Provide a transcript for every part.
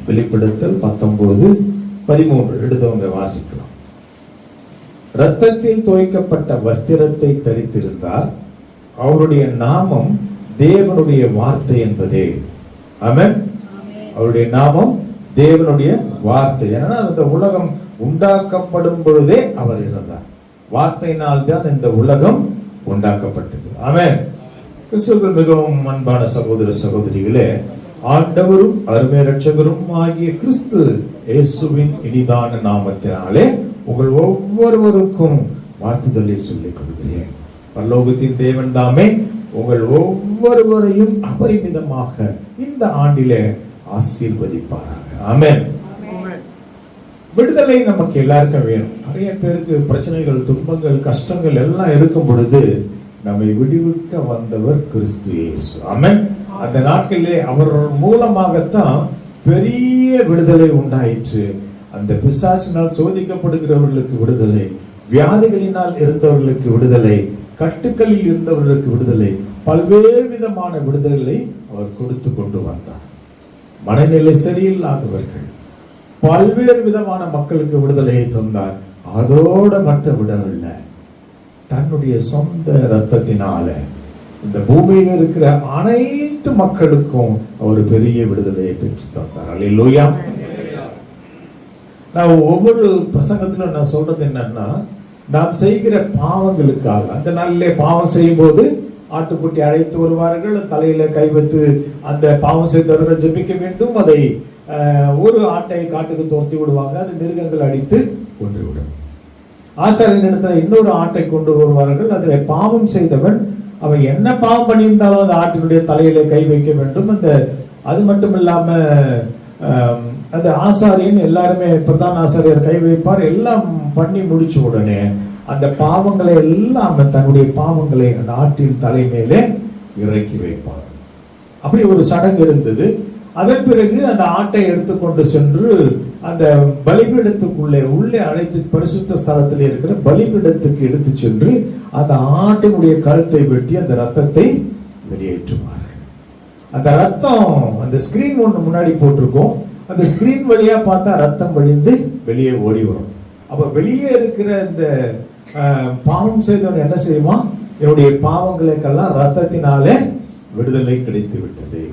வெளிப்படுத்தல் 19:13 எடுத்தவங்க வாசிக்கலாம். இரத்தத்தில் தோய்க்கப்பட்ட வஸ்திரத்தை தரித்திருந்தார். அவருடைய நாமம் தேவனுடைய வார்த்தை என்பதே. ஆமென். அவருடைய நாமம் தேவனுடைய வார்த்தை. ஏன்னா இந்த உலகம் உண்டாக்கப்படும் பொழுதே அவர் இருந்தார். வார்த்தையினால் தான் இந்த உலகம் உண்டாக்கப்பட்டது. ஆமென். கிறிஸ்துவுக்குள் மிகவும் அன்பான சகோதர சகோதரிகளே, ஆண்டவரும் அருமை இரட்சகரும் ஆகிய கிறிஸ்து இயேசுவின் இனிதான நாமத்தினாலே உங்கள் ஒவ்வொருவருக்கும் வாழ்த்துதலை சொல்லிக் கொள்கிறேன். பரலோகத்தின் தேவன் தாமே உங்கள் ஒவ்வொருவரையும் அபரிமிதமாக இந்த ஆண்டிலே ஆசீர்வதிப்பாராக. ஆமென். விடுதலை நமக்கு எல்லாருக்கும் வேணும். நிறைய பேருக்கு பிரச்சனைகள், துன்பங்கள், கஷ்டங்கள் எல்லாம் இருக்கும் பொழுது நம்மை விடுவிக்க வந்தவர் கிறிஸ்து இயேசு. ஆமென். அந்த நாட்களிலே அவர் மூலமாகத்தான் பெரிய விடுதலை உண்டாயிற்று. அந்த பிசாசினால் சோதிக்கப்படுகிறவர்களுக்கு விடுதலை, வியாதிகளினால் இருந்தவர்களுக்கு விடுதலை, கட்டுக்களில் இருந்தவர்களுக்கு விடுதலை, பல்வேறு விதமான விடுதலை அவர் கொடுத்து கொண்டு வந்தார். மனநிலை சரியில்லாதவர்கள், பல்வேறு விதமான மக்களுக்கு விடுதலையை தந்தார். அதோட மட்டும் விடவில்லை, தன்னுடைய சொந்த இரத்தத்தினால இந்த பூமியில் இருக்கிற அனைத்து மக்களுக்கும் ஒரு பெரிய விடுதலையை பெற்று தந்தார். அல்லேலூயா. நான் ஒவ்வொரு பிரசங்கத்திலும் நான் சொல்றது என்னன்னா, நாம் செய்கிற பாவங்களுக்காக, அந்த நாளிலே பாவம் செய்யும் போது ஆட்டுக்குட்டி அழைத்து வருவார்கள், தலையில கை வைத்து அந்த பாவம் செய்தவர்கள் ஜெபிக்க வேண்டும். அதை ஒரு ஆட்டை காட்டுக்கு துரத்தி விடுவாங்க, அது மிருகங்கள் அடித்து கொன்றுவிடும். ஆசாரியன் இடத்துல இன்னொரு ஆட்டை கொண்டு வருவார்கள், அதுல பாவம் செய்தவன் அவன் என்ன பாவம் பண்ணியிருந்தாலும் அந்த ஆட்டினுடைய தலையில கை வைக்க வேண்டும். அந்த அது மட்டும் இல்லாம அந்த ஆசாரியன் எல்லாருமே பிரதான ஆசாரியர் கை வைப்பார். எல்லாம் பண்ணி முடிச்ச உடனே அந்த பாவங்களை எல்லாம், தன்னுடைய பாவங்களை அந்த ஆட்டின் தலை மேலே இறக்கி வைப்பார். அப்படி ஒரு சடங்கு இருந்தது. அதன் பிறகு அந்த ஆட்டை எடுத்துக்கொண்டு சென்று அந்த பலிபீடத்துக்குள்ளே உள்ளே அழைத்து பரிசுத்த ஸ்தலத்தில் இருக்கிற பலிபீடத்துக்கு எடுத்து சென்று அந்த ஆட்டினுடைய கழுத்தை வெட்டி அந்த ரத்தத்தை வெளியேற்றுவார்கள். அந்த ரத்தம் அந்த ஸ்கிரீன் ஒன்று முன்னாடி போட்டிருக்கோம். அந்த ஸ்கிரீன் வழியா பார்த்தா ரத்தம் வழிந்து வெளியே ஓடி வரும். அப்ப வெளியே இருக்கிற இந்த பாவம் செய்தவன் என்ன செய்வான்? என்னுடைய பாவங்களுக்கெல்லாம் ரத்தத்தினாலே விடுதலை கிடைத்து விட்டது.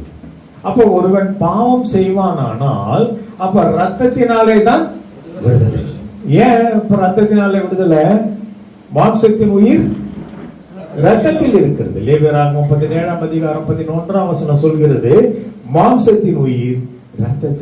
அப்ப ஒருவன் பாவம் செய்வானால் அப்ப ரத்தத்தினாலே தான் விடுதலை. ஏன் இப்ப ரத்தத்தினாலே விடுதலை? மாம்சத்தின் உயிர் ரத்தத்தில் இருக்கிறது. லேவியராகமம் 17 அதிகாரம் 11 சொல்கிறது, மாம்சத்தின் உயிர் ரத்தத்தில்